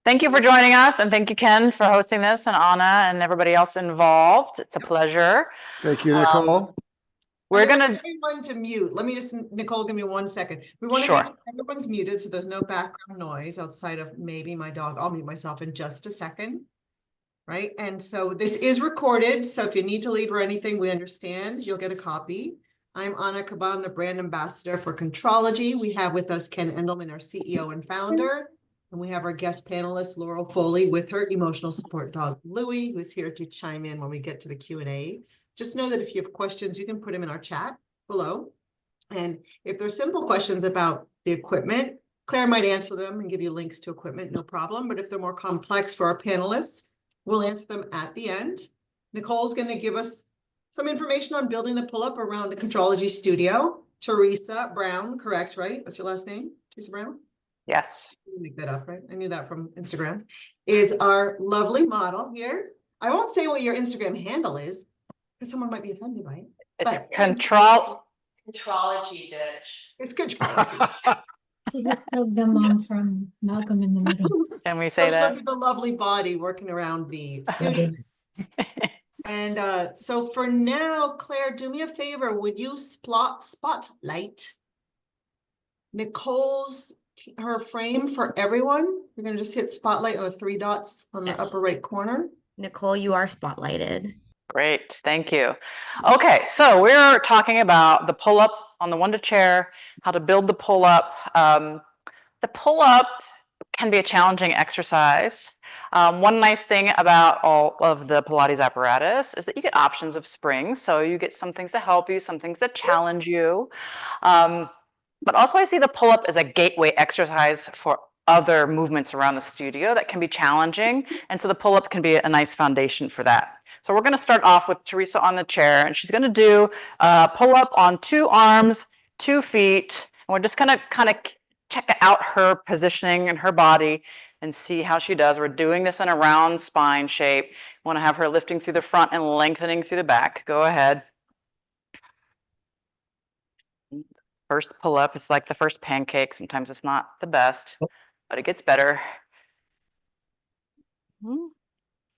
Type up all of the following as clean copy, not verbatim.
Thank you for joining us, and thank you, Ken, for hosting this, and Anna and everybody else involved. It's a pleasure. Thank you, Nicole. We're going to gonna everyone to mute. Let me just, Nicole, give me 1 second. We want to Sure. make sure everyone's muted so there's no background noise outside of maybe my dog. I'll mute myself in just a second. Right. And so this is recorded. So if you need to leave or anything, we understand. You'll get a copy. I'm Anna Caban, the brand ambassador for Contrology. We have with us Ken Endelman, our CEO and founder. And we have our guest panelist, Laurel Foley, with her emotional support dog, Louie, who's here to chime in when we get to the Q&A. Just know that if you have questions, you can put them in our chat below. And if there's simple questions about the equipment, Claire might answer them and give you links to equipment, no problem. But if they're more complex for our panelists, we'll answer them at the end. Nicole's going to give us some information on building the pull-up around the Contrology studio. Teresa Brown, correct, right? That's your last name, Teresa Brown? Yes. Make that up, right? I knew that from Instagram. Is our lovely model here. I won't say what your Instagram handle is, because someone might be offended by it. It's But Contrology, bitch. it's Contrology. The mom from Malcolm in the Middle. Can we say So that? the lovely body working around the studio. And so for now, Claire, do me a favor. Would you spotlight Nicole's her frame for everyone? We're going to just hit spotlight on the 3 dots on the upper right corner. Nicole, you are spotlighted. Great, thank you. Okay, so we're talking about the pull-up on the Wonder chair, how to build the pull-up. The pull-up can be a challenging exercise. One nice thing about all of the Pilates apparatus is that you get options of springs. So you get some things that help you, some things that challenge you. But also I see the pull-up as a gateway exercise for other movements around the studio that can be challenging. And so the pull-up can be a nice foundation for that. So we're going to start off with Teresa on the chair, and she's going to do pull-up on 2 arms, 2 feet. And we're just going to kind of check out her positioning and her body and see how she does. We're doing this in a round spine shape. We want to have her lifting through the front and lengthening through the back. Go ahead. First pull up, it's like the first pancake. Sometimes it's not the best, but it gets better.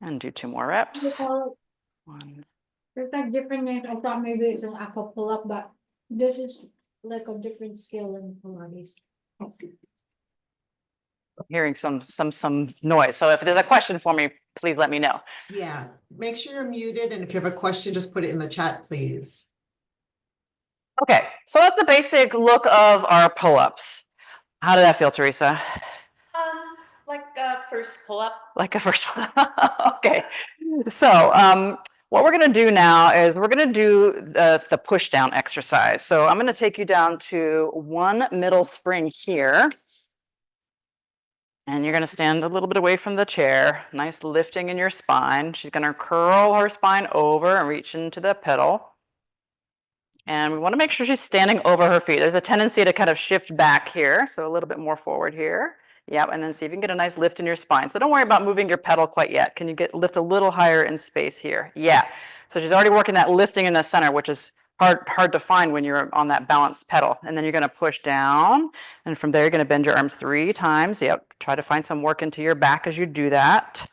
And do 2 more reps. 1. There's like different names. I thought maybe it's an aqua pull-up, but this is like a different scale in Pilates. Hearing some noise. So if there's a question for me, please let me know. Yeah, make sure you're muted. And if you have a question, just put it in the chat, please. Okay, so that's the basic look of our pull-ups. How did that feel, Teresa? Like a first pull-up. Like a first Okay, so what we're going to do now is we're going to do the push down exercise. So I'm going to take you down to 1 middle spring here. And you're going to stand a little bit away from the chair. Nice lifting in your spine. She's going to curl her spine over and reach into the pedal. And we want to make sure she's standing over her feet. There's a tendency to kind of shift back here. So a little bit more forward here. Yep, and then see if you can get a nice lift in your spine. So don't worry about moving your pedal quite yet. Can you lift a little higher in space here? Yeah. So she's already working that lifting in the center, which is hard to find when you're on that balanced pedal. And then you're going to push down. And from there, you're going to bend your arms 3 times. Yep, try to find some work into your back as you do that.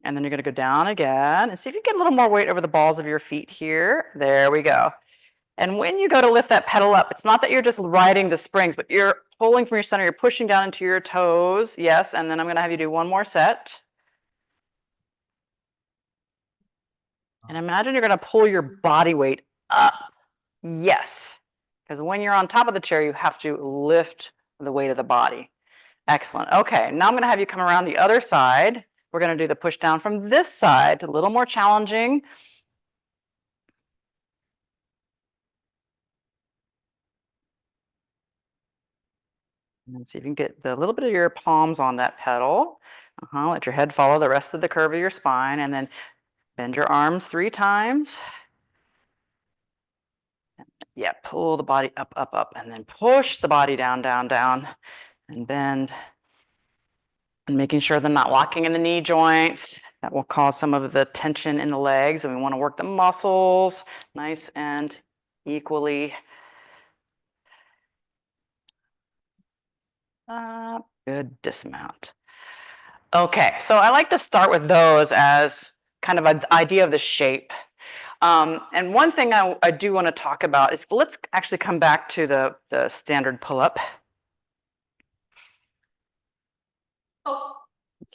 And then you're going to go down again and see if you get a little more weight over the balls of your feet here. There we go. And when you go to lift that pedal up, it's not that you're just riding the springs, but you're pulling from your center. You're pushing down into your toes. Yes. And then I'm going to have you do 1 more set. And imagine you're going to pull your body weight up. Yes. Because when you're on top of the chair, you have to lift the weight of the body. Excellent. Okay. Now I'm going to have you come around the other side. We're going to do the push down from this side, a little more challenging. And see if you can get a little bit of your palms on that pedal. Let your head follow the rest of the curve of your spine, and then bend your arms 3 times. Yeah, pull the body up, up, up, and then push the body down, down, down, and bend. And making sure they're not locking in the knee joints. That will cause some of the tension in the legs, and we want to work the muscles nice and equally. Good dismount. Okay, so I like to start with those as kind of an idea of the shape. And one thing I do want to talk about is let's actually come back to the standard pull-up. Oh,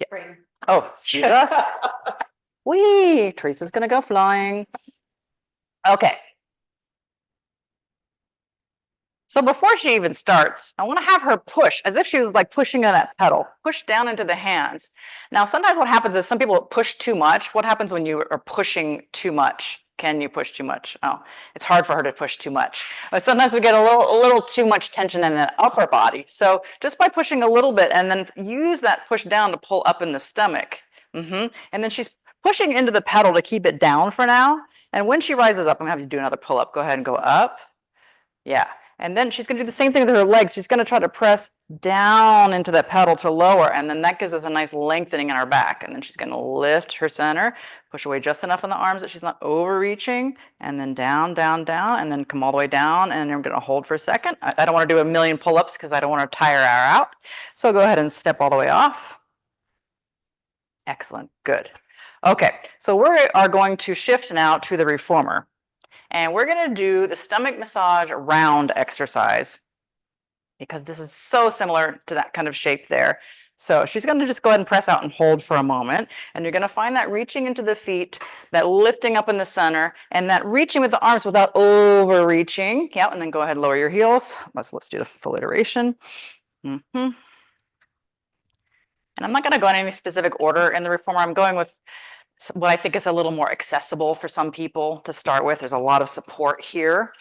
Yeah. spring. Oh, Jesus. Whee! Teresa's gonna go flying. Okay. So before she even starts, I want to have her push as if she was like pushing on that pedal, push down into the hands. Now, sometimes what happens is some people push too much. What happens when you are pushing too much? Can you push too much? Oh, it's hard for her to push too much. But sometimes we get a little too much tension in the upper body. So just by pushing a little bit and then use that push down to pull up in the stomach. And then she's pushing into the pedal to keep it down for now. And when she rises up, I'm gonna have you do another pull up. Go ahead and go up. Yeah. And then she's going to do the same thing with her legs. She's going to try to press down into that pedal to lower, and then that gives us a nice lengthening in our back. And then she's going to lift her center, push away just enough in the arms that she's not overreaching, and then down, down, down, and then come all the way down. And I'm going to hold for a second. I don't want to do a million pull-ups because I don't want to tire her out. So go ahead and step all the way off. Excellent. Good. Okay. So we are going to shift now to the reformer. And we're going to do the stomach massage round exercise because this is so similar to that kind of shape there. So she's going to just go ahead and press out and hold for a moment. And you're going to find that reaching into the feet, that lifting up in the center, and that reaching with the arms without overreaching. Yeah, and then go ahead and lower your heels. Let's do the full iteration. And I'm not going to go in any specific order in the reformer. I'm going with what I think is a little more accessible for some people to start with. There's a lot of support here.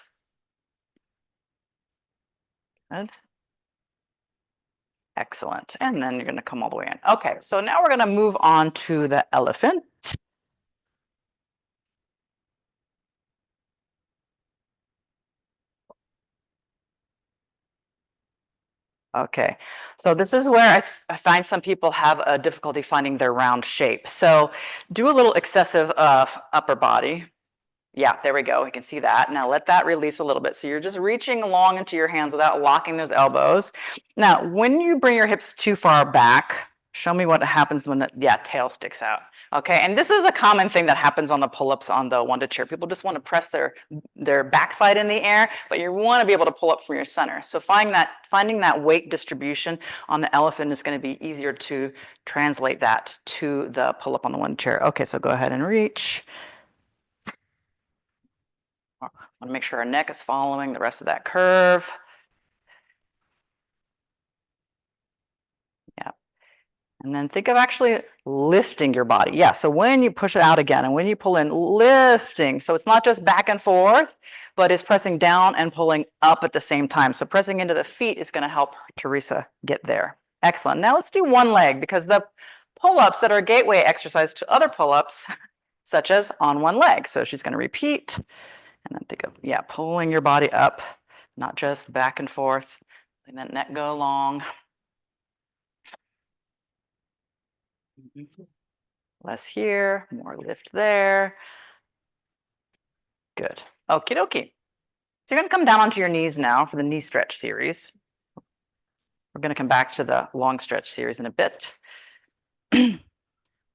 Good. Excellent. And then you're going to come all the way in. Okay, so now we're going to move on to the elephant. Okay, so this is where I find some people have a difficulty finding their round shape. So do a little excessive upper body. Yeah, there we go. We can see that. Now let that release a little bit. So you're just reaching long into your hands without locking those elbows. Now, when you bring your hips too far back, show me what happens when the tail sticks out. Okay, and this is a common thing that happens on the pull-ups on the one to chair. People just want to press their backside in the air, but you want to be able to pull up from your center. So finding that weight distribution on the elephant is going to be easier to translate that to the pull-up on the one chair. Okay, so go ahead and reach. I want to make sure our neck is following the rest of that curve. Yeah. And then think of actually lifting your body. Yeah, so when you push it out again and when you pull in, lifting. So it's not just back and forth, but it's pressing down and pulling up at the same time. So pressing into the feet is going to help Teresa get there. Excellent. Now let's do one leg because the pull-ups that are gateway exercise to other pull-ups, such as on one leg. So she's going to repeat. And then think of, pulling your body up, not just back and forth. And that neck go long. Less here, more lift there. Good. Okie dokie. So you're going to come down onto your knees now for the knee stretch series. We're going to come back to the long stretch series in a bit.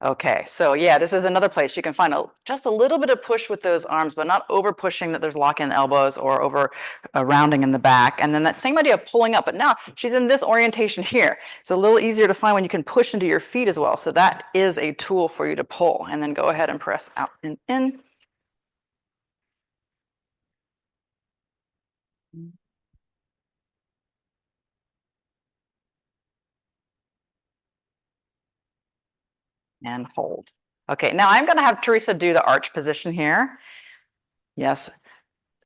Okay, so this is another place you can find just a little bit of push with those arms, but not over pushing that there's lock in the elbows or over rounding in the back. And then that same idea of pulling up, but now she's in this orientation here. It's a little easier to find when you can push into your feet as well. So that is a tool for you to pull, and then go ahead and press out and in. And hold. Okay, now I'm going to have Teresa do the arch position here. Yes.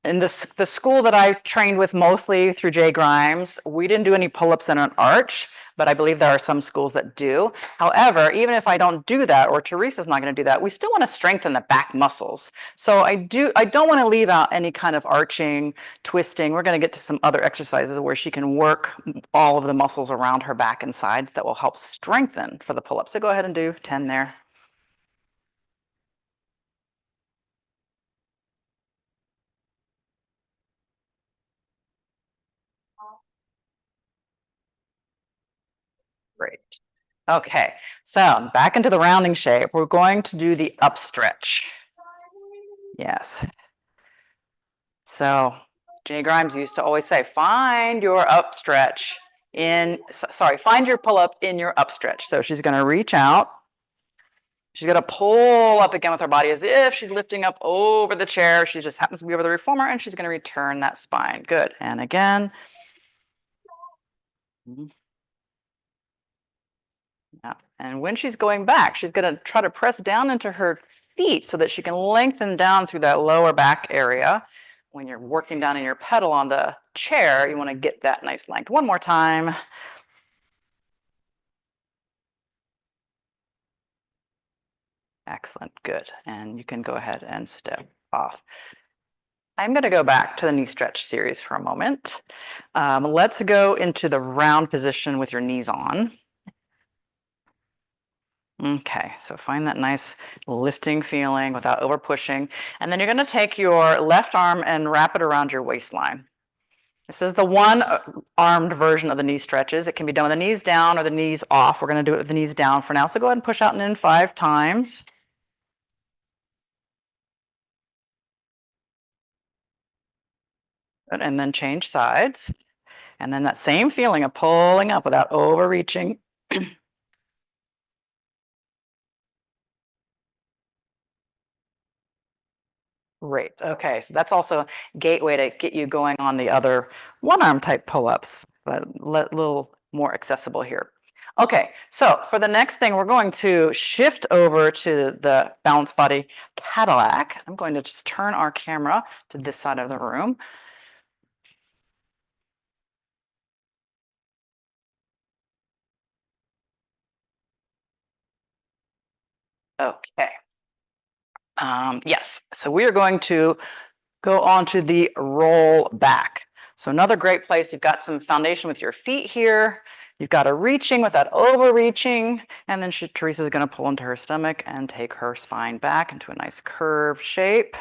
In the school that I trained with mostly through Jay Grimes, we didn't do any pull-ups in an arch, but I believe there are some schools that do. However, even if I don't do that, or Teresa's not going to do that, we still want to strengthen the back muscles. So I don't want to leave out any kind of arching, twisting. We're going to get to some other exercises where she can work all of the muscles around her back and sides that will help strengthen for the pull-up. So go ahead and do 10 there. Okay, so back into the rounding shape. We're going to do the up stretch. Yes. So Jenny Grimes used to always say, find your up stretch find your pull up in your up stretch. So she's going to reach out. She's going to pull up again with her body as if she's lifting up over the chair. She just happens to be over the reformer, and she's going to return that spine. Good. And again. Yeah. And when she's going back, she's going to try to press down into her feet so that she can lengthen down through that lower back area. When you're working down in your pedal on the chair, you want to get that nice length. One more time. Excellent. Good. And you can go ahead and step off. I'm going to go back to the knee stretch series for a moment. Let's go into the round position with your knees on. Okay, so find that nice lifting feeling without over pushing. And then you're going to take your left arm and wrap it around your waistline. This is the one armed version of the knee stretches. It can be done with the knees down or the knees off. We're going to do it with the knees down for now. So go ahead and push out and in 5 times. Good, and then change sides. And then that same feeling of pulling up without overreaching. Great. Okay, so that's also a gateway to get you going on the other one arm type pull-ups, but a little more accessible here. Okay, so for the next thing, we're going to shift over to the balance body Cadillac. I'm going to just turn our camera to this side of the room. Okay. Yes, so we are going to go on to the roll back. So another great place, you've got some foundation with your feet here. You've got a reaching without overreaching. And then Teresa's going to pull into her stomach and take her spine back into a nice curved shape.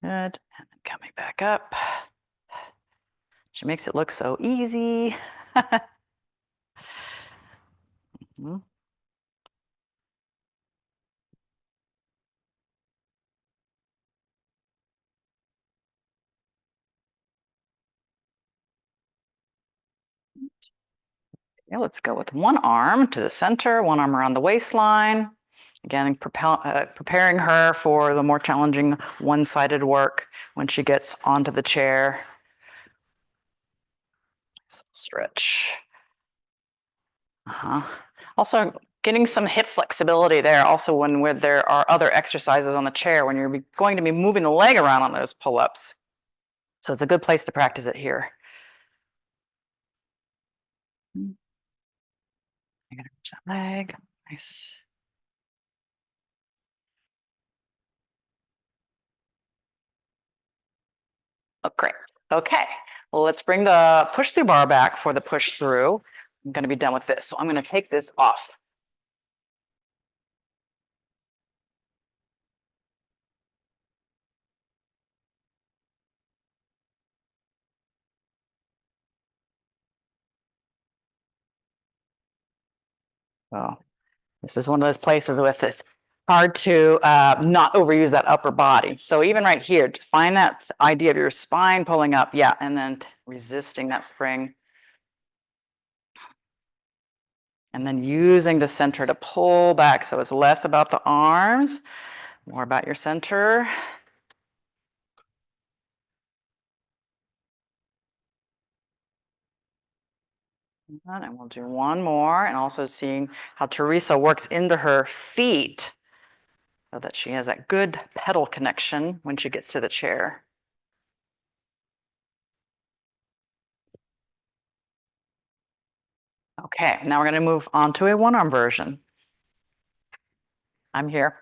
Good. And then coming back up. She makes it look so easy. Mm-hmm. Yeah, let's go with one arm to the center, one arm around the waistline. Again, preparing her for the more challenging one-sided work when she gets onto the chair. Stretch. Also, getting some hip flexibility there. Also, when there are other exercises on the chair, when you're going to be moving the leg around on those pull-ups. So it's a good place to practice it here. I'm gonna reach that leg. Nice. Oh, great. Okay. Well, let's bring the push-through bar back for the push-through. I'm going to be done with this, so I'm going to take this off. So this is one of those places with it's hard to not overuse that upper body. So even right here, find that idea of your spine pulling up, yeah, and then resisting that spring. And then using the center to pull back. So it's less about the arms, more about your center. And we'll do one more, and also seeing how Teresa works into her feet so that she has that good pedal connection when she gets to the chair. Okay, now we're going to move on to a one-arm version. I'm here.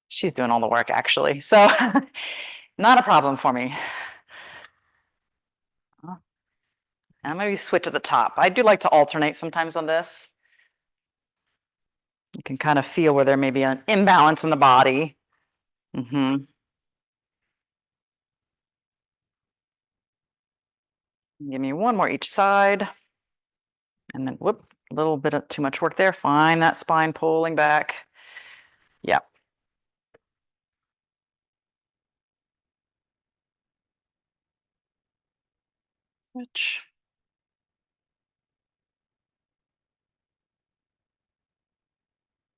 She's doing all the work, actually. So not a problem for me. And maybe switch at the top. I do like to alternate sometimes on this. You can kind of feel where there may be an imbalance in the body. Give me one more each side. And then whoop, a little bit of too much work there. Find that spine pulling back. Yep. Switch.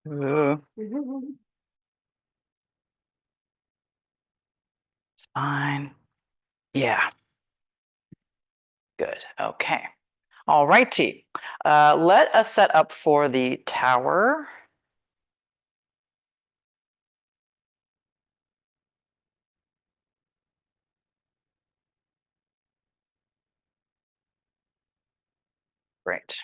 Ooh. Spine. Yeah. Good. Okay. All righty. Let us set up for the tower. Great.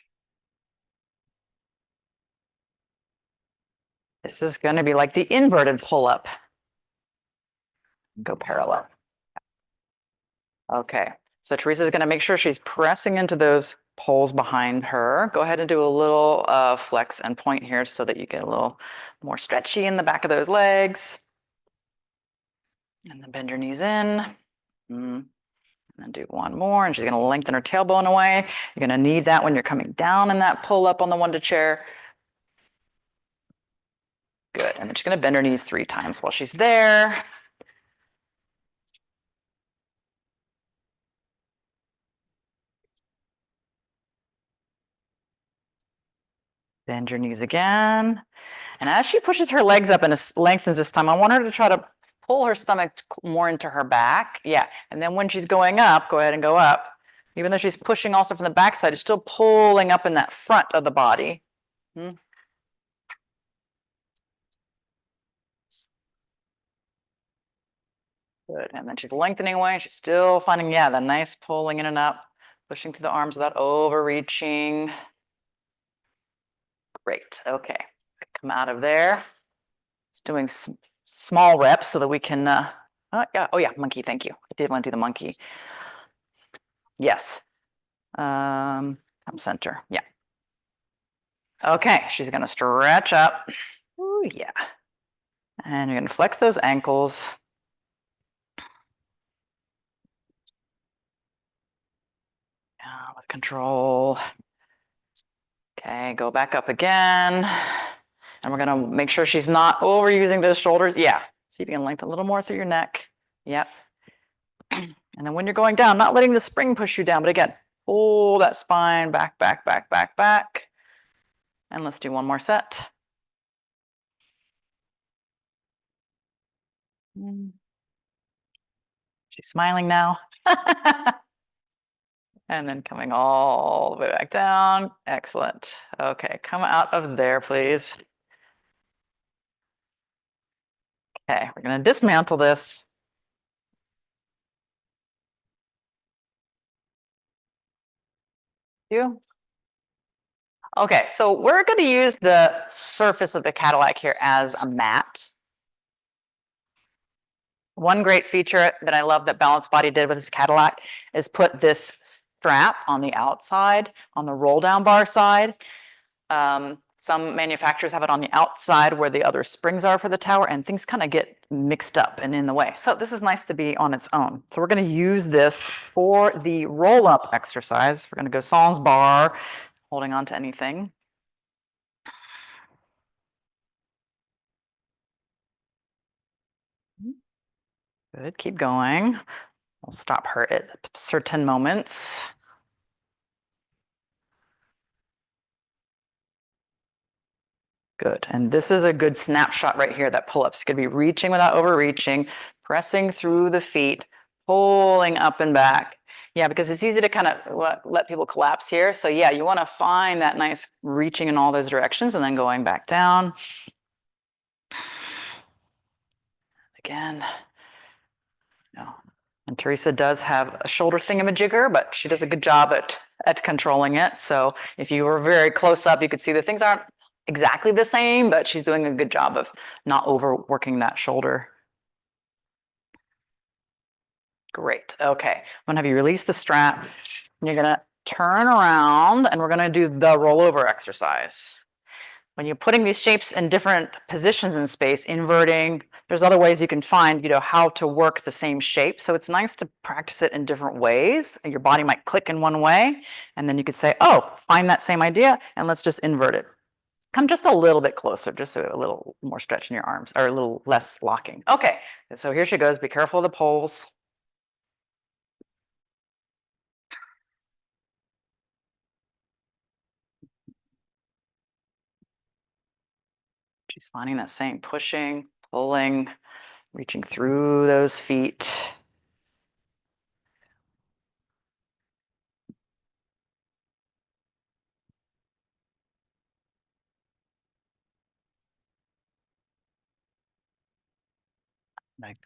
This is going to be like the inverted pull-up. Go parallel. Okay. So Teresa's going to make sure she's pressing into those poles behind her. Go ahead and do a little flex and point here so that you get a little more stretchy in the back of those legs. And then bend your knees in. And then do one more. And she's going to lengthen her tailbone away. You're going to need that when you're coming down in that pull up on the one-to chair. Good. And then she's going to bend her knees 3 times while she's there. Bend your knees again. And as she pushes her legs up and lengthens this time, I want her to try to pull her stomach more into her back. Yeah. And then when she's going up, go ahead and go up. Even though she's pushing also from the back side, it's still pulling up in that front of the body. Good. And then she's lengthening away and she's still finding, yeah, the nice pulling in and up, pushing through the arms without overreaching. Great. Okay. Come out of there. It's doing small reps so that we can, yeah. Oh yeah, monkey, thank you. I did want to do the monkey. Yes. Come center, yeah. Okay, she's gonna stretch up. Ooh, yeah. And you're gonna flex those ankles. With control. Okay, go back up again. And we're gonna make sure she's not overusing those shoulders. Yeah, see if you can lengthen a little more through your neck. Yep. And then when you're going down, not letting the spring push you down, but again, pull that spine back, back, back, back, back. And let's do one more set. She's smiling now. And then coming all the way back down. Excellent. Okay, come out of there, please. Okay, we're going to dismantle this. Okay, so we're going to use the surface of the Cadillac here as a mat. One great feature that I love that Balanced Body did with this Cadillac is put this strap on the outside, on the roll down bar side. Some manufacturers have it on the outside where the other springs are for the tower, and things kind of get mixed up and in the way. So this is nice to be on its own. So we're going to use this for the roll up exercise. We're going to go sans bar, holding on to anything. Good, keep going. We'll stop her at certain moments. Good, and this is a good snapshot right here, that pull-ups. Going to be reaching without overreaching, pressing through the feet, pulling up and back. Yeah, because it's easy to kind of let people collapse here. So yeah, you want to find that nice reaching in all those directions and then going back down. Again. No. And Teresa does have a shoulder thingamajigger, but she does a good job at controlling it. So if you were very close up, you could see that things aren't exactly the same, but she's doing a good job of not overworking that shoulder. Great. Okay. I'm gonna have you release the strap. You're gonna turn around and we're gonna do the rollover exercise. when you're putting these shapes in different positions in space, inverting, there's other ways you can find, how to work the same shape. So it's nice to practice it in different ways. And your body might click in one way, and then you could say, oh, find that same idea, and let's just invert it. Come just a little bit closer, just a little more stretch in your arms, or a little less locking. Okay, so here she goes. Be careful of the poles. She's finding that same pushing, pulling, reaching through those feet.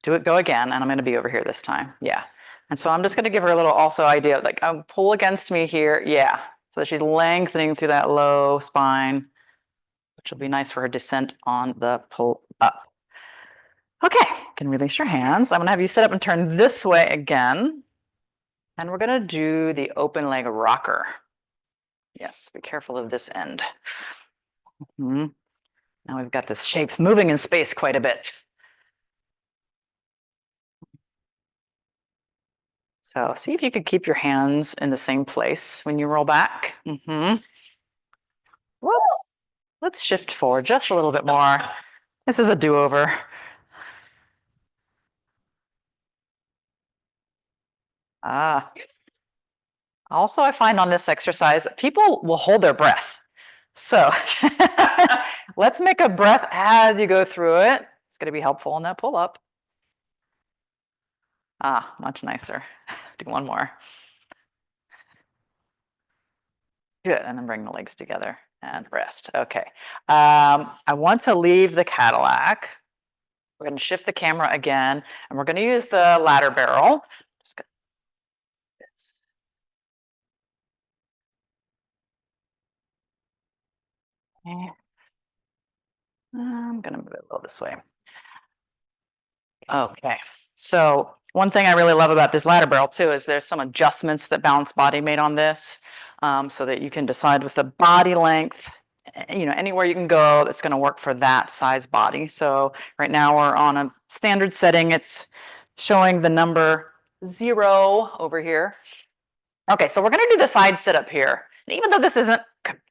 Go again, and I'm going to be over here this time. Yeah. And so I'm just going to give her a little also idea, like pull against me here. Yeah. So that she's lengthening through that low spine, which will be nice for her descent on the pull up. Okay, you can release your hands. I'm going to have you sit up and turn this way again. And we're going to do the open leg rocker. Yes, be careful of this end. Now we've got this shape moving in space quite a bit. So see if you could keep your hands in the same place when you roll back. Whoops. Let's shift forward just a little bit more. This is a do-over. Also, I find on this exercise, people will hold their breath. So let's make a breath as you go through it. It's going to be helpful in that pull-up. Much nicer. Do one more. Good, and then bring the legs together and rest. Okay. I want to leave the Cadillac. We're going to shift the camera again, and we're going to use the ladder barrel. Just gonna this. Okay. I'm going to move it a little this way. Okay. So one thing I really love about this ladder barrel too is there's some adjustments that Balanced Body made on this, so that you can decide with the body length, anywhere you can go that's going to work for that size body. So right now we're on a standard setting. It's showing the number 0 over here. Okay, so we're going to do the side sit up here. And even though this isn't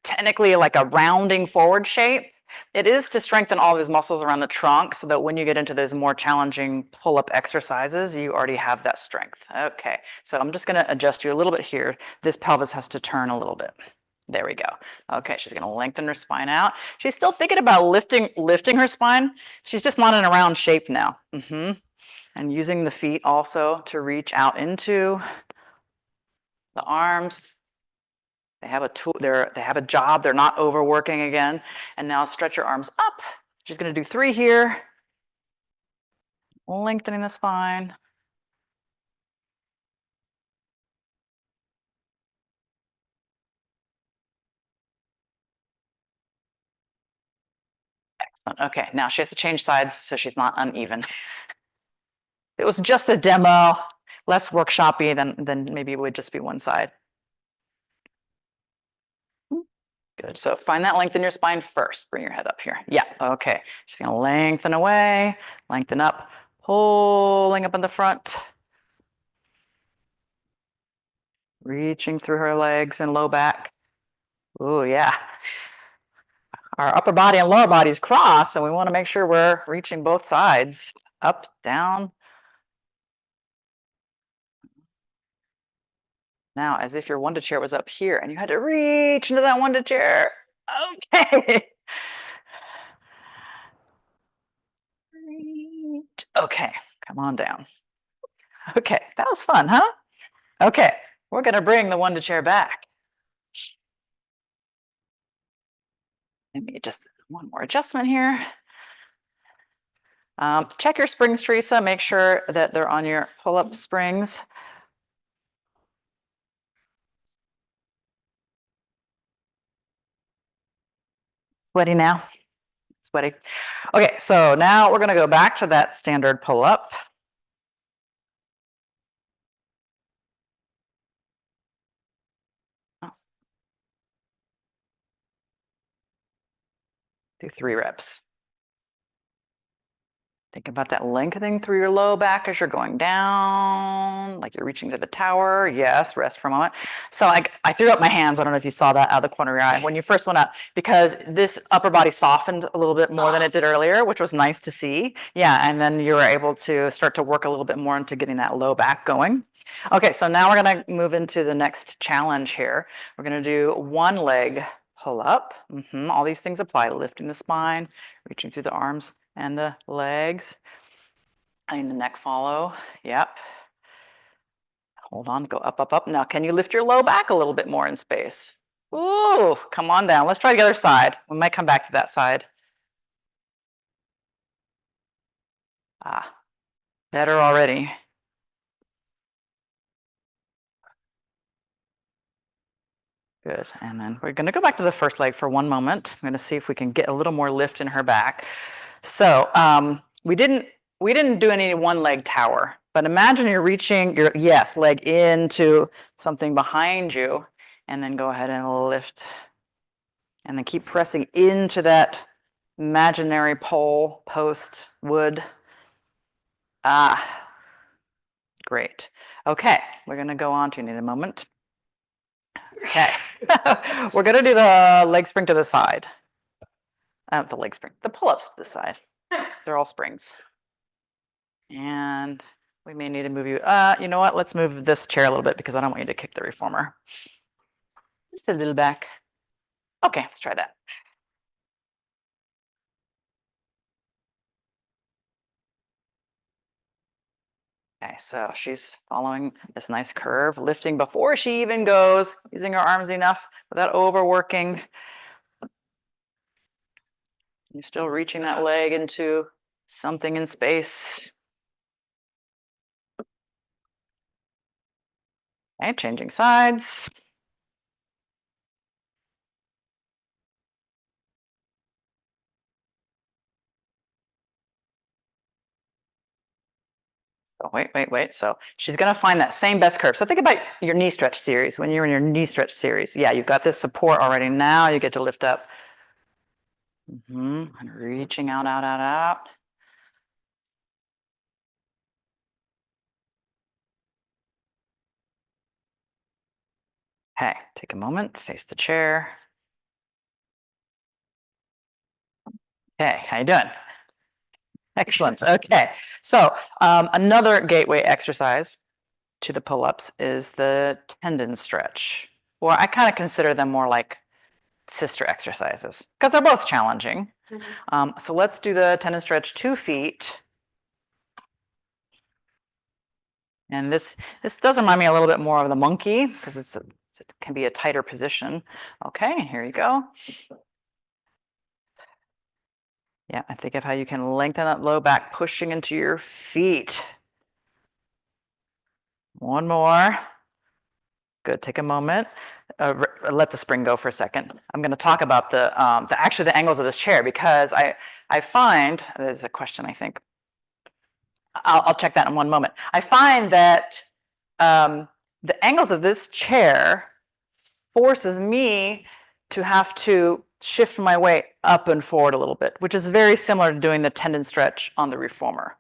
technically like a rounding forward shape, it is to strengthen all these muscles around the trunk so that when you get into those more challenging pull-up exercises, you already have that strength. Okay, so I'm just going to adjust you a little bit here. This pelvis has to turn a little bit. There we go. Okay, she's going to lengthen her spine out. She's still thinking about lifting her spine. She's just not in a round shape now. And using the feet also to reach out into the arms. They have a tool, they have a job, they're not overworking again. And now stretch your arms up. She's going to do 3 here. Lengthening the spine. Excellent. Okay, now she has to change sides so she's not uneven. It was just a demo, less workshopy than maybe it would just be one side. Good. So find that length in your spine first. Bring your head up here. Yeah. Okay. She's going to lengthen away, lengthen up, pulling up in the front. Reaching through her legs and low back. Oh, yeah. Our upper body and lower bodies cross, and we want to make sure we're reaching both sides. Up, down. Now, as if your one-to chair was up here and you had to reach into that one-to chair. Okay. Okay, come on down. Okay, that was fun, huh? Okay, we're going to bring the one-to chair back. Maybe just one more adjustment here. Check your springs, Teresa. Make sure that they're on your pull-up springs. Sweaty now? Sweaty. Okay, so now we're going to go back to that standard pull-up. Do 3 reps. Think about that lengthening through your low back as you're going down, like you're reaching to the tower. Yes, rest for a moment. So I threw up my hands. I don't know if you saw that out of the corner of your eye when you first went up, because this upper body softened a little bit more than it did earlier, which was nice to see. Yeah, and then you were able to start to work a little bit more into getting that low back going. Okay, so now we're gonna move into the next challenge here. We're gonna do 1 leg pull up. All these things apply, lifting the spine, reaching through the arms and the legs. And the neck follow. Yep. Hold on, go up, up, up. Now, can you lift your low back a little bit more in space? Ooh, come on down. Let's try the other side. We might come back to that side. Ah, better already. Good. And then we're going to go back to the first leg for 1 moment. I'm going to see if we can get a little more lift in her back. So we didn't do any 1 leg tower, but imagine you're reaching your leg into something behind you, and then go ahead and lift, and then keep pressing into that imaginary pole, post, wood. Ah, great. Okay, we're going to go on to, need a moment. Okay, we're going to do the leg spring to the side. The leg spring, the pull-ups to the side. They're all springs. And we may need to move you. You know what? Let's move this chair a little bit, because I don't want you to kick the reformer. Just a little back. Okay, let's try that. Okay, so she's following this nice curve, lifting before she even goes, using her arms enough without overworking. You're still reaching that leg into something in space. Okay, changing sides. So wait. So she's going to find that same best curve. So think about your knee stretch series. When you're in your knee stretch series, yeah, you've got this support already. Now you get to lift up. And reaching out, out, out, out. Okay, take a moment, face the chair. Okay, how you doing? Excellent. Okay, so another gateway exercise to the pull-ups is the tendon stretch. Or I kind of consider them more like sister exercises, because they're both challenging. So let's do the tendon stretch 2 feet. And this does remind me a little bit more of the monkey, because it can be a tighter position. Okay, here you go. Yeah, and think of how you can lengthen that low back, pushing into your feet. 1 more. Good, take a moment. Let the spring go for a second. I'm going to talk about the angles of this chair, because I find, there's a question, I think. I'll check that in 1 moment. I find that the angles of this chair forces me to have to shift my weight up and forward a little bit, which is very similar to doing the tendon stretch on the reformer.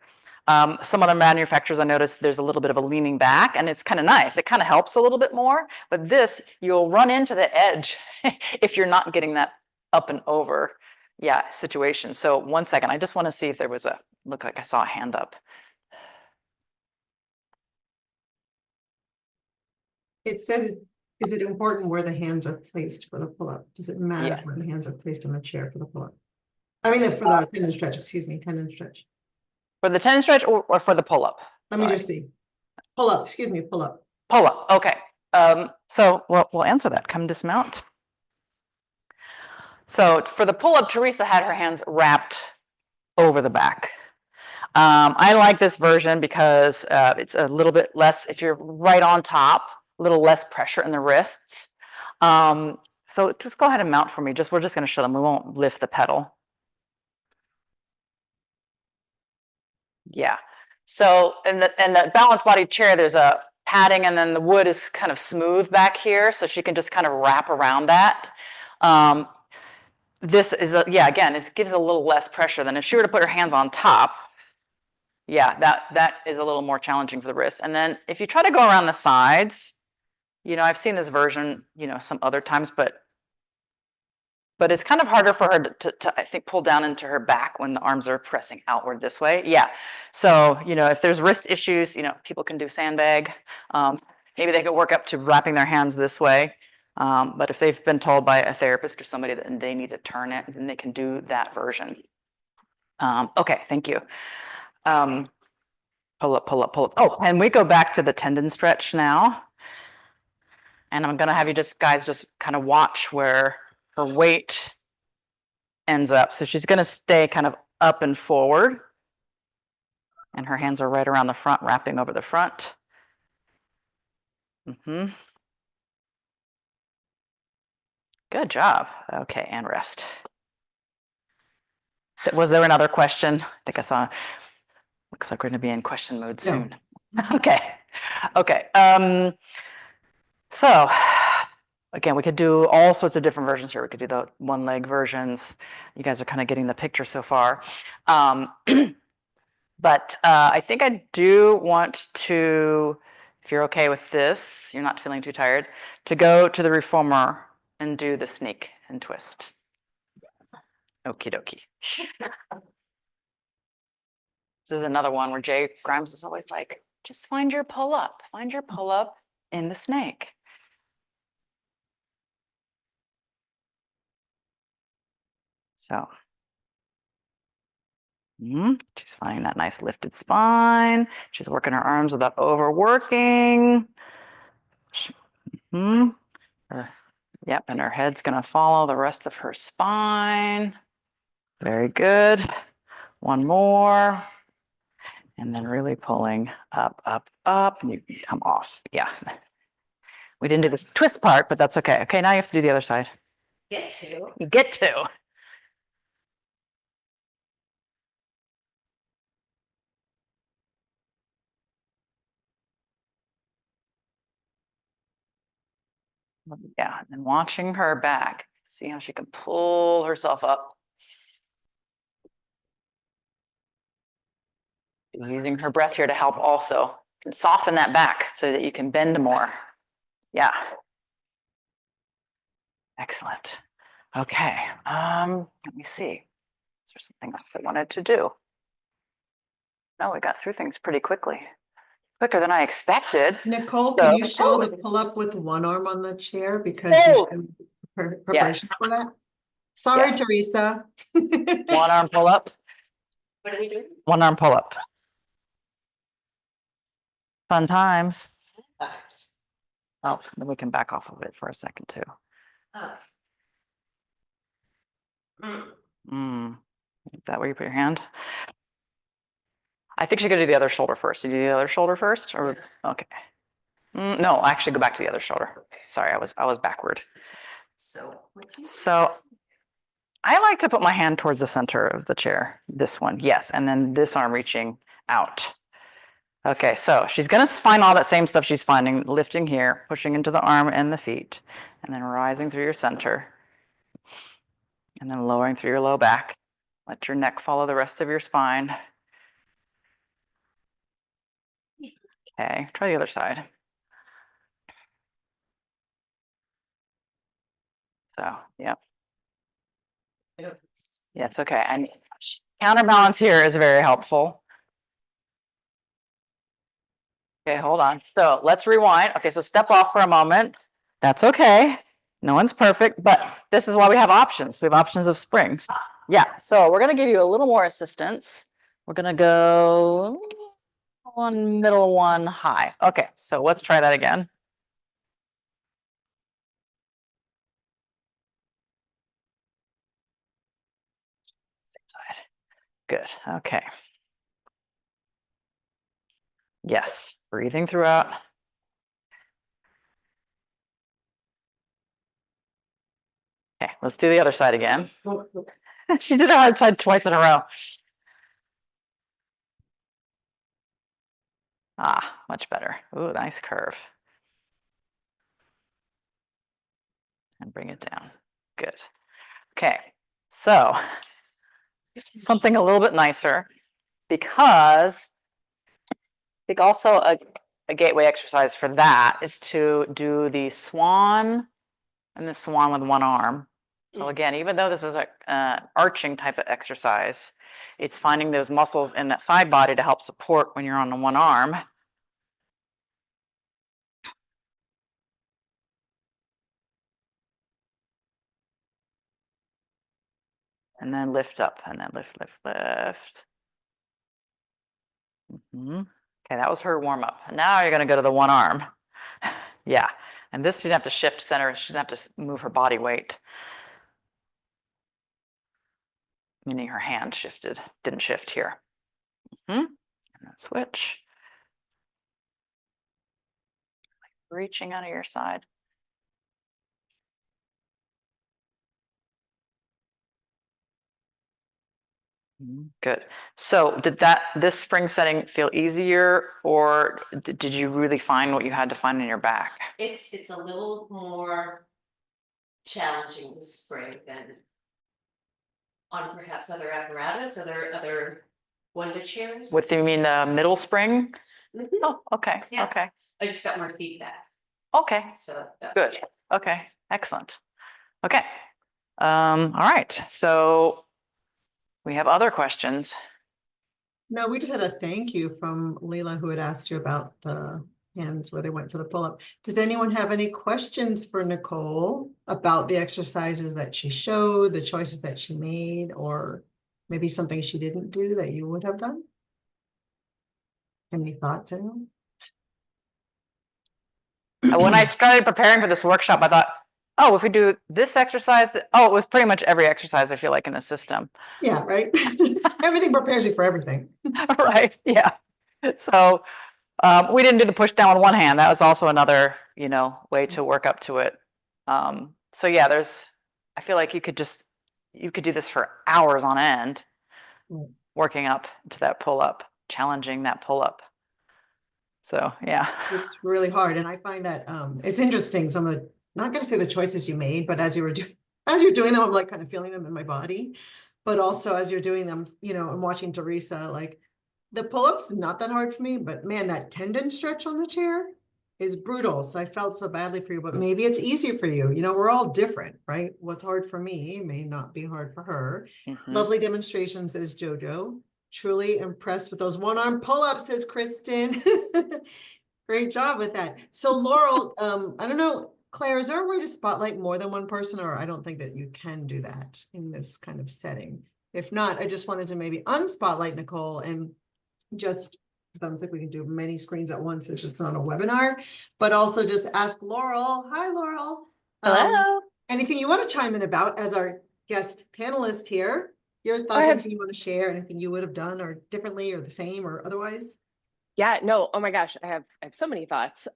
Some other manufacturers, I noticed there's a little bit of a leaning back, and it's kind of nice. It kind of helps a little bit more, but this, you'll run into the edge if you're not getting that up and over, situation. So 1 second, I just want to see if there was looked like I saw a hand up. It said, is it important where the hands are placed for the pull-up? Does it matter Yes. where the hands are placed on the chair for the pull-up? I mean, for the tendon stretch, excuse me, tendon stretch. For the tendon stretch or for the pull-up? Let me just see. Pull-up, excuse me, pull-up. Pull-up, okay. So we'll answer that. Come dismount. So for the pull-up, Teresa had her hands wrapped over the back. I like this version because it's a little bit less, if you're right on top, a little less pressure in the wrists. So just go ahead and mount for me. We're just going to show them. We won't lift the pedal. Yeah. So in the balanced body chair, there's a padding, and then the wood is kind of smooth back here, so she can just kind of wrap around that. this is, yeah, again, it gives a little less pressure than if she were to put her hands on top. Yeah, that is a little more challenging for the wrist. And then if you try to go around the sides, you know, I've seen this version, you know, some other times, but it's kind of harder for her to I think, pull down into her back when the arms are pressing outward this way. Yeah. So, you know, if there's wrist issues, you know, people can do sandbag. Maybe they could work up to wrapping their hands this way. But if they've been told by a therapist or somebody that they need to turn it, then they can do that version. Okay, thank you. Pull up, pull up, pull up. Oh, and we go back to the tendon stretch now. And I'm gonna have you guys just kind of watch where her weight ends up. So she's gonna stay kind of up and forward. And her hands are right around the front, wrapping over the front. Good job. Okay, and rest. Was there another question? I think I saw, looks like we're gonna be in question mode soon. Okay, okay. So again, we could do all sorts of different versions here. We could do the one leg versions. You guys are kind of getting the picture so far. But I think I do want to, if you're okay with this, you're not feeling too tired, to go to the reformer and do the sneak and twist. Okie dokie. This is another one where Jay Grimes is always like, just find your pull up in the snake. So. She's finding that nice lifted spine. She's working her arms without overworking. Yep, and her head's gonna follow the rest of her spine. Very good. One more. And then really pulling up, up, up, and you can come off. Yeah. We didn't do this twist part, but that's okay. Okay, now you have to do the other side. Get to. You get to. Yeah, and then watching her back. See how she can pull herself up. Using her breath here to help also. And soften that back so that you can bend more. Yeah. Excellent. Okay. Let me see. Is there something else I wanted to do? No, we got through things pretty quickly. Quicker than I expected. Nicole, can you show the pull up with one arm on the chair because Oh. preparation Yes. for that? Sorry, Yeah. Teresa. One arm pull up. What do we do? One arm pull up. Fun times. Oh, then we can back off of it for a second too. Is that where you put your hand? I think you're gonna do the other shoulder first. You do the other shoulder first, or okay? No, actually, go back to the other shoulder. Sorry, I was backward. So I like to put my hand towards the center of the chair. This one, yes, and then this arm reaching out. Okay, so she's gonna find all that same stuff she's finding, lifting here, pushing into the arm and the feet, and then rising through your center, and then lowering through your low back. Let your neck follow the rest of your spine. Okay, try the other side. So, yep. Yeah, it's okay. And counterbalance here is very helpful. Okay, hold on. So let's rewind. Okay, so step off for a moment. That's okay. No one's perfect, but this is why we have options. We have options of springs. Yeah, so we're gonna give you a little more assistance. We're gonna go one middle, one high. Okay, so let's try that again. Same side. Good, okay. Yes, breathing throughout. Okay, let's do the other side again. She did a hard side twice in a row. Ah, much better. Ooh, nice curve. And bring it down. Good. Okay, So something a little bit nicer, because I think also a gateway exercise for that is to do the swan and the swan with one arm. So again, even though this is a arching type of exercise, it's finding those muscles in that side body to help support when you're on the one arm. And then lift up, and then lift, lift, lift. Okay, that was her warm up. Now you're gonna go to the one arm. Yeah, and this, she didn't have to shift center, she didn't have to move her body weight. Meaning her hand shifted, didn't shift here. And then switch. Reaching out of your side. Good. So did this spring setting feel easier, or did you really find what you had to find in your back? It's a little more challenging this spring than on perhaps other apparatus, other wonder chairs. With, you mean the middle spring? Mhm. Oh, okay, Yeah. okay, I just got more feedback, okay, so that's good, okay, excellent. Okay, all right, so we have other questions. No, we just had a thank you from Leila, who had asked you about the hands where they went for the pull-up. Does anyone have any questions for Nicole about the exercises that she showed, the choices that she made, or maybe something she didn't do that you would have done? Any thoughts, anyone? When I started preparing for this workshop, I thought, oh, if we do this exercise, oh, it was pretty much every exercise I feel like in the system. Yeah, right? Everything prepares you for everything. Right, yeah. So we didn't do the push down with one hand. That was also another, way to work up to it. So yeah, I feel like you could do this for hours on end, working up to that pull up, challenging that pull up. So yeah. It's really hard. And I find that it's interesting, some of the, not gonna say the choices you made, but as you're doing them, I'm like kind of feeling them in my body. But also as you're doing them, I'm watching Teresa, like the pull-ups, not that hard for me, but man, that tendon stretch on the chair is brutal. So I felt so badly for you, but maybe it's easier for you. We're all different, right? What's hard for me may not be hard for her. Lovely demonstration, says Jojo. Truly impressed with those one-arm pull-ups, says Kristen. Great job with that. So Laurel, I don't know, Claire, is there a way to spotlight more than one person, or I don't think that you can do that in this kind of setting? If not, I just wanted to maybe unspotlight Nicole and just, because I don't think we can do many screens at once, it's just not a webinar, but also just ask Laurel. Hi, Laurel. Hello. Anything you want to chime in about as our guest panelist here? Your thoughts, anything you want to share, anything you would have done or differently or the same or otherwise? Yeah, no, oh my gosh, I have so many thoughts.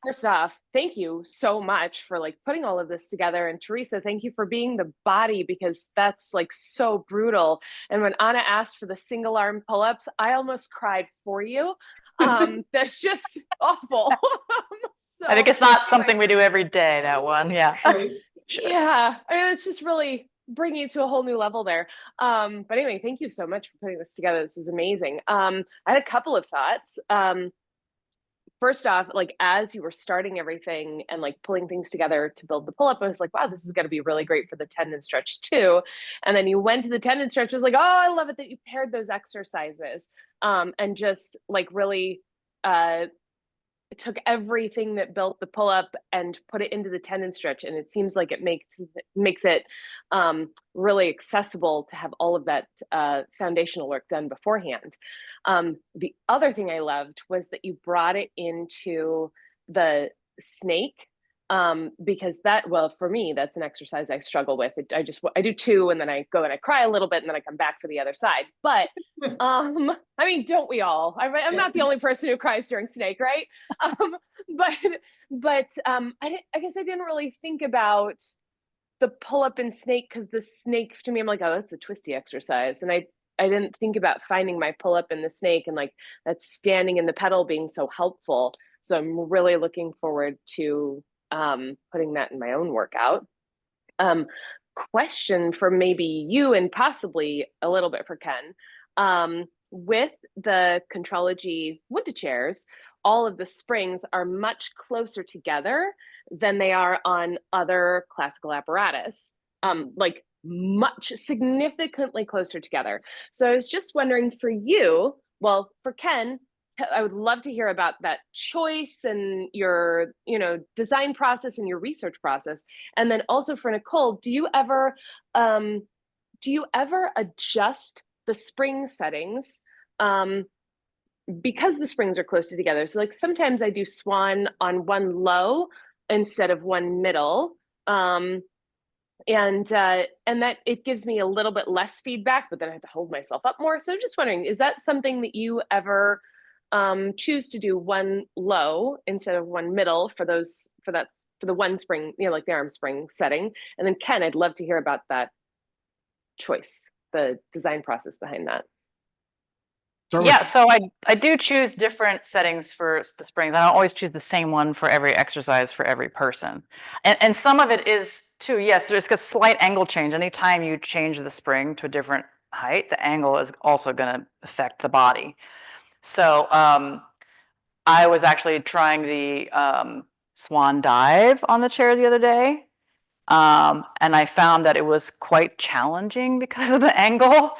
First off, thank you so much for putting all of this together. And Teresa, thank you for being the body, because that's so brutal. And when Anna asked for the single arm pull-ups, I almost cried for you. That's just awful. So, I think it's not something we do every day, that one. Yeah. Right. Sure. Yeah, I mean, it's just really bringing it to a whole new level there. But anyway, thank you so much for putting this together. This is amazing. I had a couple of thoughts. First off, as you were starting everything and pulling things together to build the pull-up, I was like, wow, this is going to be really great for the tendon stretch too. And then you went to the tendon stretch. I was like, oh, I love it that you paired those exercises and just really took everything that built the pull-up and put it into the tendon stretch. And it seems like it makes it really accessible to have all of that foundational work done beforehand. The other thing I loved was that you brought it into the snake, because for me, that's an exercise I struggle with. I do two, and then I go and I cry a little bit, and then I come back for the other side. But I mean, don't we all? I'm not the only person who cries during snake, right? But I guess I didn't really think about the pull up in snake, because the snake to me, I'm like, oh, that's a twisty exercise, and I didn't think about finding my pull up in the snake and that standing in the pedal being so helpful. So I'm really looking forward to putting that in my own workout. question for maybe you and possibly a little bit for Ken. With the Contrology wood chairs, all of the springs are much closer together than they are on other classical apparatus, like much significantly closer together. So I was just wondering for you, well, for Ken, I would love to hear about that choice and your, design process and your research process. And then also for Nicole, do you ever adjust the spring settings because the springs are closer together? So like sometimes I do swan on one low instead of one middle. And that it gives me a little bit less feedback, but then I have to hold myself up more. So just wondering, is that something that you ever choose to do one low instead of one middle for the one spring, like the arm spring setting? And then Ken, I'd love to hear about that choice, the design process behind that. Yeah, so I do choose different settings for the springs. I don't always choose the same one for every exercise for every person. And some of it is too, yes, there's a slight angle change. Anytime you change the spring to a different height, the angle is also going to affect the body. So I was actually trying the swan dive on the chair the other day. And I found that it was quite challenging because of the angle.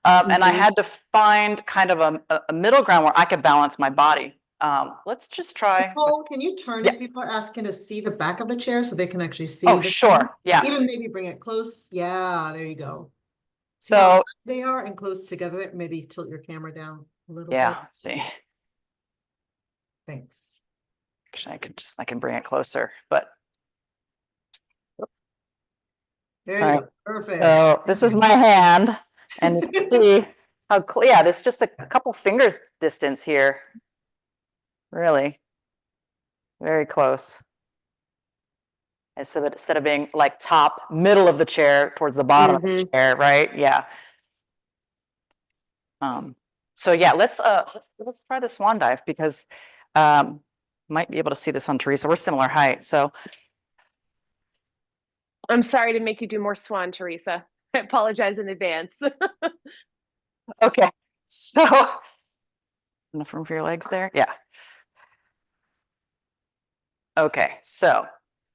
And I had to find kind of a middle ground where I could balance my body. Let's just try. Nicole, can you turn Yeah. if people are asking to see the back of the chair so they can actually see? Oh, the sure. thing? Yeah. Even maybe bring it close. Yeah, there you go. See So how they are and close together. Maybe tilt your camera down a little yeah, bit. let's see. Thanks. Actually, I can bring it closer, but There you all right. go. Perfect. So this is my hand, and you can see how clear. Yeah, there's just a couple fingers distance here. Really, very close. Instead of being like top middle of the chair towards the bottom of the chair, right? Yeah. So yeah, let's try the swan dive because might be able to see this on Teresa. We're similar height, so I'm sorry to make you do more swan, Teresa. I apologize in advance. okay. So enough room for your legs there? Yeah. Okay, so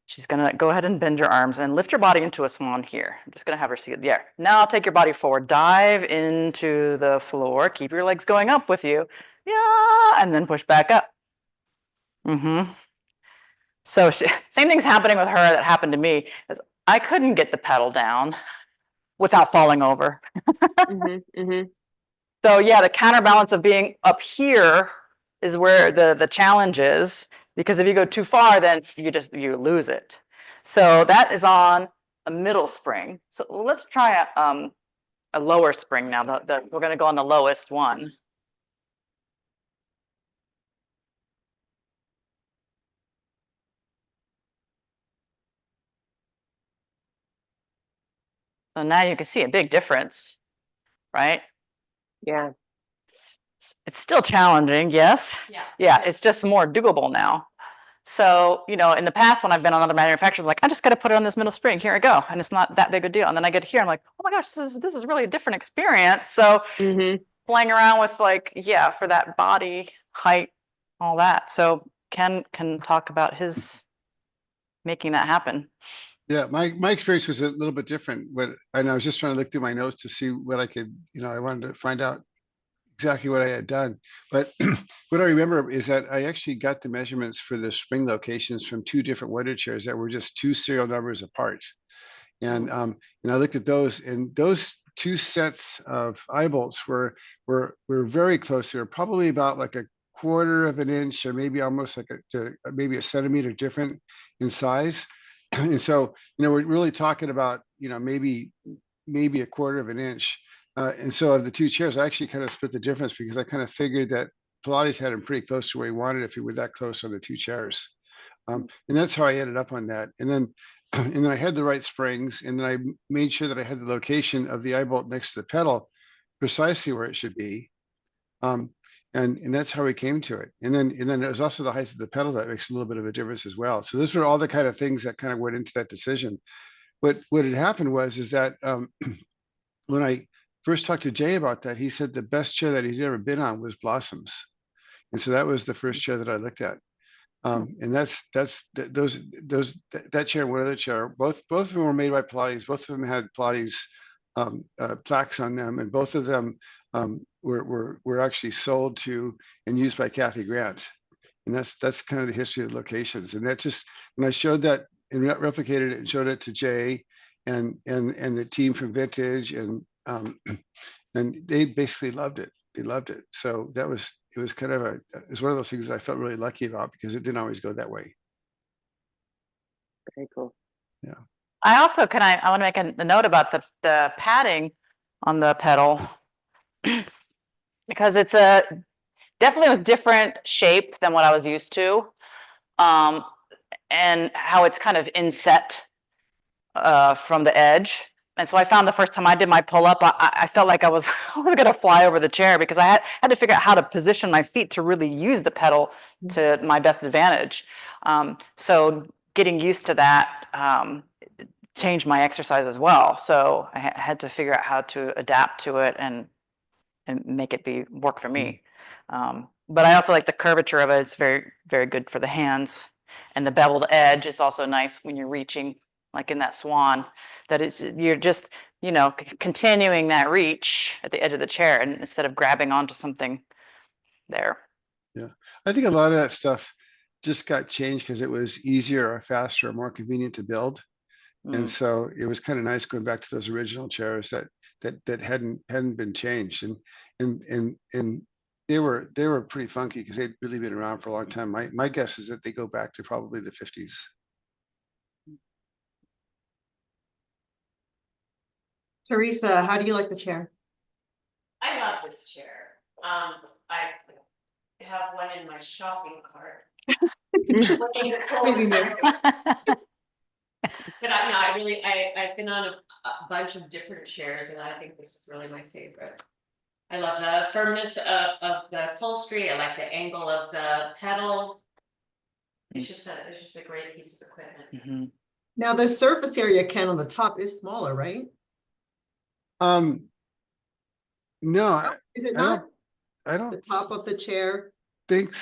she's gonna go ahead and bend your arms and lift your body into a swan here. I'm just gonna have her see it there. Now take your body forward, dive into the floor, keep your legs going up with you. Yeah, and then push back up. So same thing's happening with her that happened to me. Is I couldn't get the pedal down without falling over. So yeah, the counterbalance of being up here is where the challenge is, because if you go too far, then you lose it. So that is on a middle spring. So let's try a lower spring now. We're going to go on the lowest one. So now you can see a big difference, right? Yeah. It's still challenging, yes. Yeah, it's just more doable now. So, in the past when I've been on other manufacturers, like, I just got to put it on this middle spring, here I go. And it's not that big a deal. And then I get here, I'm like, oh my gosh, this is really a different experience. So playing around with for that body height, all that. So Ken can talk about his making that happen. Yeah, my experience was a little bit different. And I was just trying to look through my notes to see what I could, I wanted to find out exactly what I had done. But what I remember is that I actually got the measurements for the spring locations from two different wonder chairs that were just two serial numbers apart. And I looked at those, and those two sets of eye bolts were very close. They were probably about like a quarter of an inch, or maybe almost like maybe a centimeter different in size. And so, we're really talking about, maybe a quarter of an inch. And so of the two chairs, I actually kind of split the difference because I kind of figured that Pilates had him pretty close to where he wanted if he were that close on the two chairs. And that's how I ended up on that. And then I had the right springs, and then I made sure that I had the location of the eye bolt next to the pedal precisely where it should be. And that's how we came to it. And then it was also the height of the pedal that makes a little bit of a difference as well. So those were all the kind of things that kind of went into that decision. what had happened is that when I first talked to Jay about that, he said the best chair that he'd ever been on was Blossoms. And so that was the first chair that I looked at. And that chair and one other chair, both of them were made by Pilates. Both of them had Pilates plaques on them, and both of them were actually sold to and used by Kathy Grant. And that's kind of the history of the locations. And that just, when I showed that and replicated it and showed it to Jay and the team from Vintage, and they basically loved it. They loved it. So it was kind of it was one of those things that I felt really lucky about, because it didn't always go that way. Very cool. Yeah. I also, I want to make a note about the padding on the pedal, because it's definitely was different shape than what I was used to. And how it's kind of inset from the edge. And so I found the first time I did my pull up, I felt like I was going to fly over the chair, because I had to figure out how to position my feet to really use the pedal to my best advantage. So getting used to that changed my exercise as well. So I had to figure out how to adapt to it and make it work for me. But I also like the curvature of it. It's very, very good for the hands. And the beveled edge is also nice when you're reaching, like in that swan, you're just, continuing that reach at the edge of the chair, and instead of grabbing onto something there. Yeah. I think a lot of that stuff just got changed because it was easier or faster or more convenient to build. And so it was kind of nice going back to those original chairs that hadn't been changed. And they were pretty funky because they'd really been around for a long time. My guess is that they go back to probably the 50s. Teresa, how do you like the chair? I love this chair. I have one in my shopping cart. Maybe no. But I've been on a bunch of different chairs, and I think this is really my favorite. I love the firmness of the upholstery. I like the angle of the pedal. It's just a great piece of equipment. Now the surface area, Ken, on the top is smaller, right? No, Is it not? I don't The top of the chair? think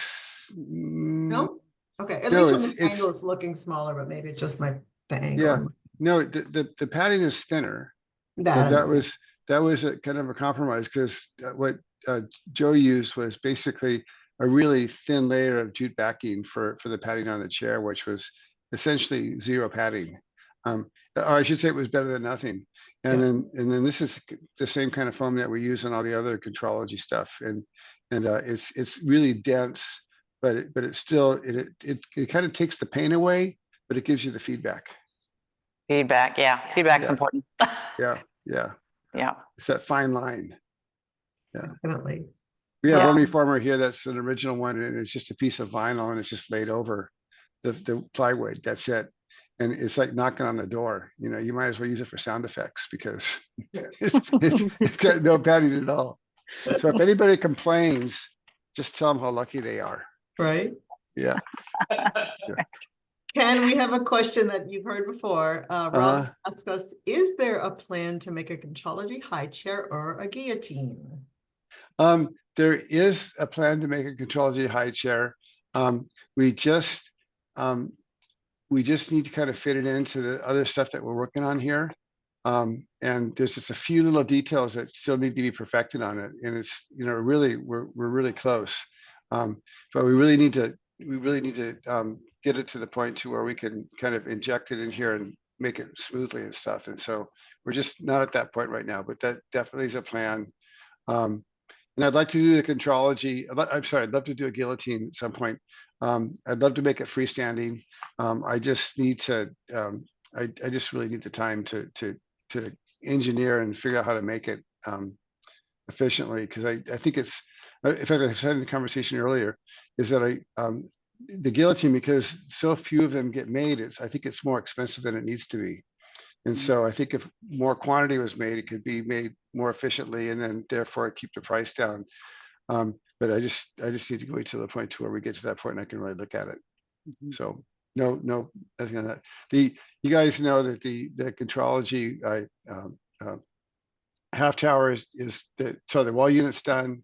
No? Okay, at No, least from this it's angle, it's looking smaller, but maybe it's just the angle. Yeah. No, the padding is thinner. That was a kind of a compromise, because what Joe used was basically a really thin layer of jute backing for the padding on the chair, which was essentially zero padding. Or I should say it was better than nothing. And then this is the same kind of foam that we use on all the other Contrology stuff. And it's really dense, but it's still, it kind of takes the pain away, but it gives you the feedback. Feedback's important. Yeah. It's that fine line. Yeah. Definitely. We have one reformer here that's an original one, and it's just a piece of vinyl, and it's just laid over the plywood. That's it. And it's like knocking on the door. You might as well use it for sound effects, because it's got no padding at all. So if anybody complains, just tell them how lucky they are. Right? Yeah. Ken, we have a question that you've heard before. Rob asked us, is there a plan to make a Contrology high chair or a guillotine? There is a plan to make a Contrology high chair. We just need to kind of fit it into the other stuff that we're working on here. And there's just a few little details that still need to be perfected on it. And it's, really, we're really close. But we really need to get it to the point to where we can kind of inject it in here and make it smoothly and stuff. And so we're just not at that point right now, but that definitely is a plan. And I'd like to do the Contrology. I'd love to do a guillotine at some point. I'd love to make it freestanding. I just need to, I just really need the time to engineer and figure out how to make it efficiently. Cause I think it's, in fact, I said in the conversation earlier, is that the guillotine, because so few of them get made, I think it's more expensive than it needs to be. And so I think if more quantity was made, it could be made more efficiently, and then therefore keep the price down. But I just need to wait to the point to where we get to that point and I can really look at it. So no, nothing on that. You guys know that the Contrology half tower is so the wall unit's done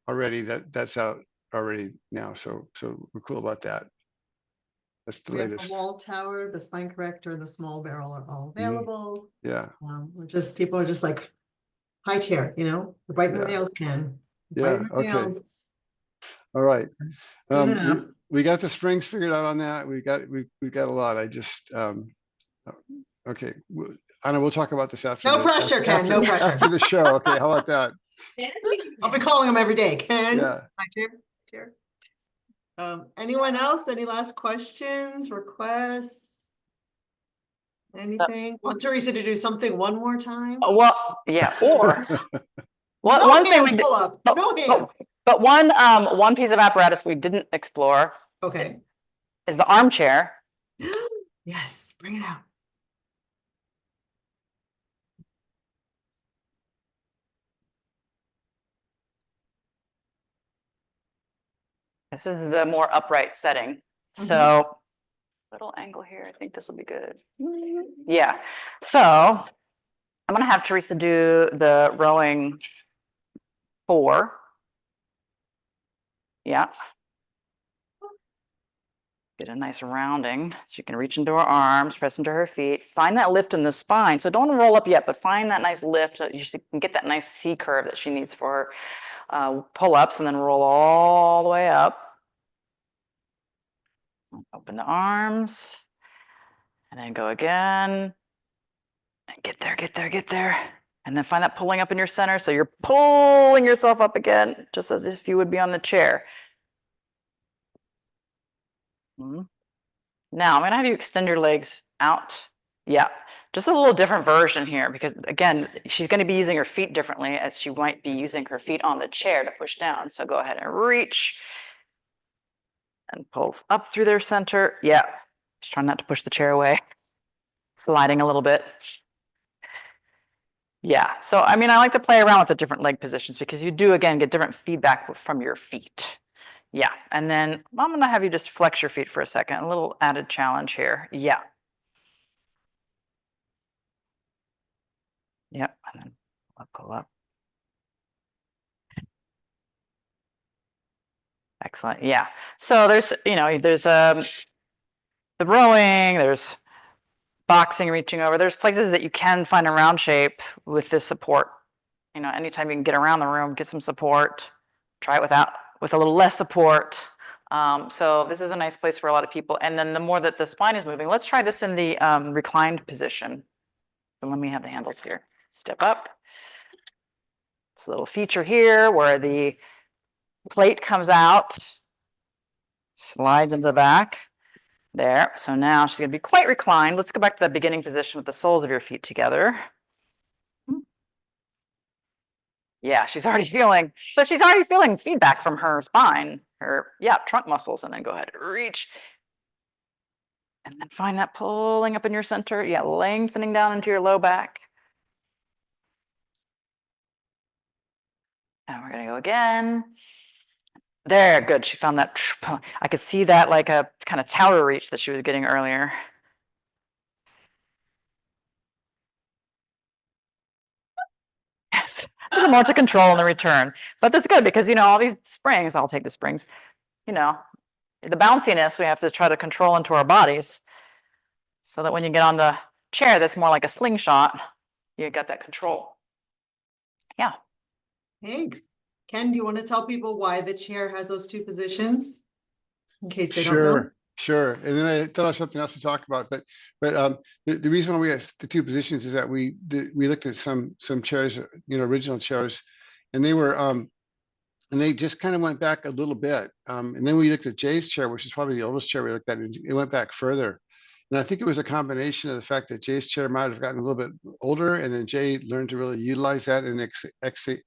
already. That's out already now. So we're cool about that. That's the We have latest. the wall tower, the spine corrector, the small barrel are all available. Yeah. People are just like, high chair, they're biting their Yeah. nails, Ken. Yeah, Biting their okay. nails. All right. Soon enough. We got the springs figured out on that. We got a lot. I just okay. Anna, we'll talk about this after. No pressure, Ken, no pressure. After the show. Okay, how about that? I'll be calling them every day, Ken. Yeah. High chair. Anyone else? Any last questions, requests? Anything? Want Teresa to do something one more time? Well, yeah, or one No thing we hand did, pull up, no hands. but one piece of apparatus we didn't explore Okay. is the armchair. Yes, bring it out. This is the more upright setting. So little angle here. I think this will be good. Yeah. So I'm gonna have Teresa do the rowing 4. Yeah. Get a nice rounding so you can reach into her arms, press into her feet, find that lift in the spine. So don't roll up yet, but find that nice lift so you can get that nice C curve that she needs for her pull-ups, and then roll all the way up. Open the arms and then go again. And get there. And then find that pulling up in your center. So you're pulling yourself up again, just as if you would be on the chair. Now I'm gonna have you extend your legs out. Yeah, just a little different version here, because again, she's gonna be using her feet differently as she might be using her feet on the chair to push down. So go ahead and reach and pull up through their center. Yeah, just trying not to push the chair away. Sliding a little bit. Yeah, so I mean, I like to play around with the different leg positions because you do, again, get different feedback from your feet. Yeah, and then I'm gonna have you just flex your feet for a second, a little added challenge here. Yeah. Yep, and then pull up. Excellent, yeah. So there's, there's the rowing, there's boxing, reaching over. There's places that you can find a round shape with this support. Anytime you can get around the room, get some support, try it with a little less support. So this is a nice place for a lot of people. And then the more that the spine is moving, let's try this in the reclined position. So let me have the handles here. Step up. This little feature here where the plate comes out, slides into the back. There. So now she's going to be quite reclined. Let's go back to the beginning position with the soles of your feet together. Yeah, she's already feeling feedback from her spine, her trunk muscles, and then go ahead and reach. And then find that pulling up in your center. Yeah, lengthening down into your low back. And we're going to go again. There, good. She found that. I could see that like a kind of tower reach that she was getting earlier. Yes, a little more to control in the return. But that's good because, all these springs, I'll take the springs, the bounciness we have to try to control into our bodies so that when you get on the chair that's more like a slingshot, you got that control. Yeah. Thanks. Ken, do you want to tell people why the chair has those 2 positions? In case they don't know. Sure. And then I thought of something else to talk about, but the reason why we have the 2 positions is that we looked at some chairs, original chairs, and they were and they just kind of went back a little bit. And then we looked at Jay's chair, which is probably the oldest chair we looked at, and it went back further. And I think it was a combination of the fact that Jay's chair might have gotten a little bit older, and then Jay learned to really utilize that and actually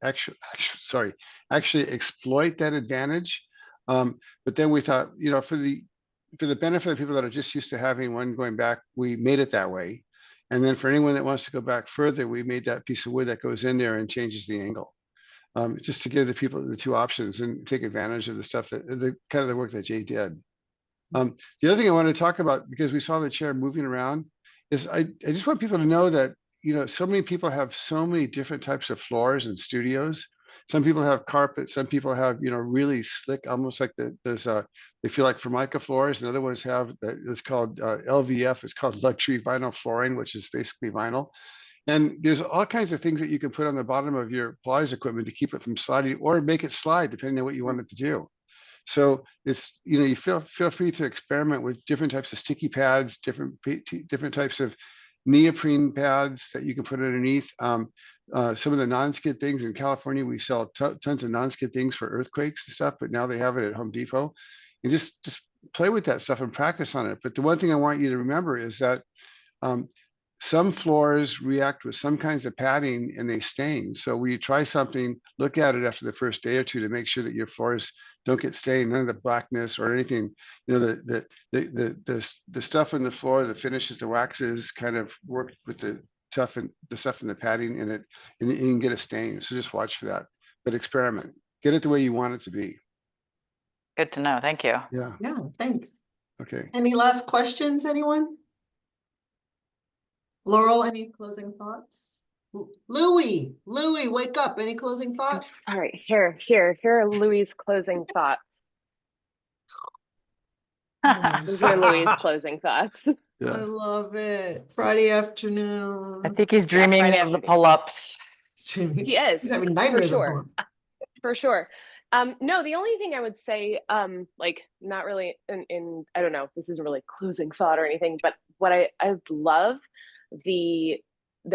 exploit that advantage. But then we thought, for the benefit of people that are just used to having one going back, we made it that way. And then for anyone that wants to go back further, we made that piece of wood that goes in there and changes the angle. Just to give the people the 2 options and take advantage of the stuff the work that Jay did. The other thing I want to talk about, because we saw the chair moving around, is I just want people to know that, you know, so many people have so many different types of floors and studios. Some people have carpet, some people have, you know, really slick, almost like they feel like Formica floors, and other ones have, it's called LVF, it's called luxury vinyl flooring, which is basically vinyl. And there's all kinds of things that you can put on the bottom of your Pilates equipment to keep it from sliding or make it slide, depending on what you want it to do. So it's, you know, you feel free to experiment with different types of sticky pads, different types of neoprene pads that you can put underneath. Some of the non-skid things in California, we sell tons of non-skid things for earthquakes and stuff, but now they have it at Home Depot. And just play with that stuff and practice on it. But the one thing I want you to remember is that some floors react with some kinds of padding and they stain. So when you try something, look at it after the first day or two to make sure that your floors don't get stained, none of the blackness or anything. You know, the stuff in the floor, the finishes, the waxes kind of work with the stuff in the padding in it, and you can get a stain. So just watch for that, but experiment. Get it the way you want it to be. Good to know. Thank you. Yeah. Yeah, thanks. Okay. Any last questions, anyone? Laurel, any closing thoughts? Louie, wake up. Any closing I'm thoughts? sorry. Here are Louie's closing thoughts. These are Louie's closing thoughts. I Yeah. love it. Friday afternoon. I think he's dreaming Friday of the afternoon. pull-ups. Streaming. He is, He's having for nightmares of sure. pull-ups. For sure. No, the only thing I would say, like not really in I don't know, this isn't really closing thought or anything, but what I love the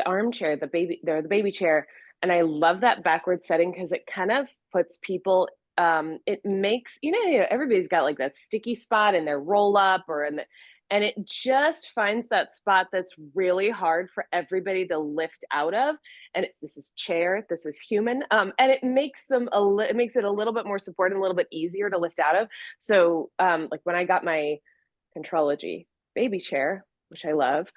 armchair, the baby chair, and I love that backward setting because it kind of puts people, it makes, you know, everybody's got like that sticky spot in their roll up or in the, and it just finds that spot that's really hard for everybody to lift out of. And this is chair, this is human, and it makes them it makes it a little bit more support and a little bit easier to lift out of. So like when I got my Contrology baby chair, which I love,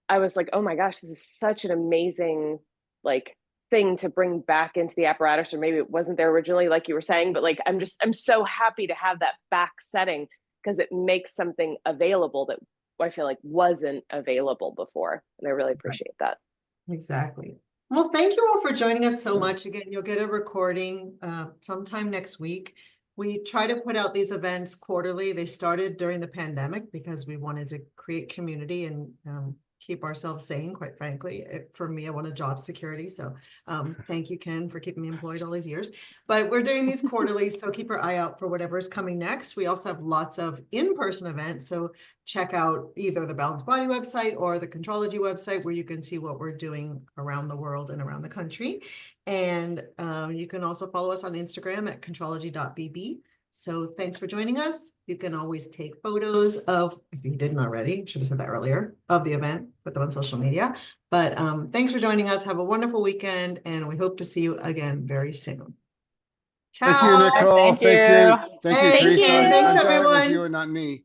I was like, oh my gosh, this is such an amazing like thing to bring back into the apparatus, or maybe it wasn't there originally, like you were saying, but like I'm so happy to have that back setting because it makes something available that I feel like wasn't available before. And I really appreciate that. Exactly. Well, thank you all for joining us so much. Again, you'll get a recording sometime next week. We try to put out these events quarterly. They started during the pandemic because we wanted to create community and keep ourselves sane, quite frankly. For me, I wanted job security. So thank you, Ken, for keeping me employed all these years. But we're doing these quarterly, so keep your eye out for whatever is coming next. We also have lots of in-person events. So check out either the Balanced Body website or the Contrology website where you can see what we're doing around the world and around the country. And you can also follow us on Instagram at contrology.bb. So thanks for joining us. You can always take photos of, if you didn't already, should have said that earlier, of the event, put them on social media. But thanks for joining us. Have a wonderful weekend, and we hope to see you again very soon. Ciao. Thank you, Nicole. Thank you. Thank you. Thank you, Thank Teresa. you. Thanks, I'm glad it was everyone. you and not me.